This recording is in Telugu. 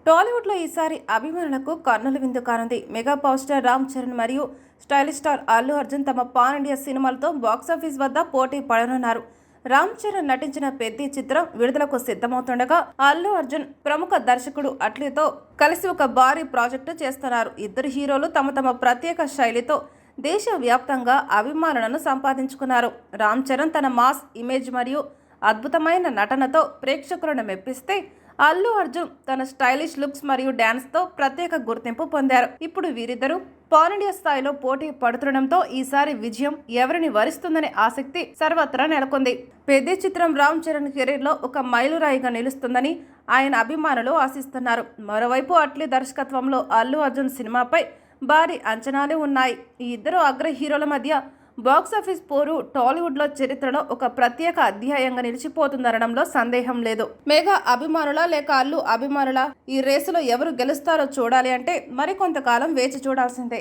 టాలీవుడ్లో ఈసారి అభిమానులకు కన్నుల విందు కానుంది. Mega power star Ram Charan మరియు స్టైలిష్ స్టార్ అల్లు అర్జున్ తమ పాన్ ఇండియా సినిమాలతో బాక్సాఫీస్ వద్ద పోటీ పడనున్నారు. రామ్ చరణ్ నటించిన పెద్ద చిత్రం విడుదలకు సిద్ధమవుతుండగా అల్లు అర్జున్ ప్రముఖ దర్శకుడు అట్లీతో కలిసి ఒక భారీ ప్రాజెక్టు చేస్తున్నారు. ఇద్దరు హీరోలు తమ తమ ప్రత్యేక శైలితో దేశవ్యాప్తంగా అభిమానులను సంపాదించుకున్నారు. రామ్ చరణ్ తన మాస్ ఇమేజ్ మరియు అద్భుతమైన నటనతో ప్రేక్షకులను మెప్పిస్తే, అల్లు అర్జున్ తన స్టైలిష్ లుక్స్ మరియు డాన్స్తో ప్రత్యేక గుర్తింపు పొందారు. ఇప్పుడు వీరిద్దరూ పాన్ ఇండియా స్థాయిలో పోటీ పడుతుండటంతో ఈసారి విజయం ఎవరిని వరిస్తుందనే ఆసక్తి సర్వత్రా నెలకొంది. పెద్ద చిత్రం రామ్ చరణ్ కెరీర్లో ఒక మైలురాయిగా నిలుస్తుందని ఆయన అభిమానులు ఆశిస్తున్నారు. మరోవైపు అట్లీ దర్శకత్వంలో అల్లు అర్జున్ సినిమాపై భారీ అంచనాలు ఉన్నాయి. ఈ ఇద్దరు అగ్ర హీరోల మధ్య బాక్సాఫీస్ పోరు టాలీవుడ్లో చరిత్రలో ఒక ప్రత్యేక అధ్యాయంగా నిలిచిపోతుందనడంలో సందేహం లేదు. మెగా అభిమానుల లేక అల్లు అభిమానుల ఈ రేసులో ఎవరు గెలుస్తారో చూడాలి అంటే మరికొంతకాలం వేచి చూడాల్సిందే.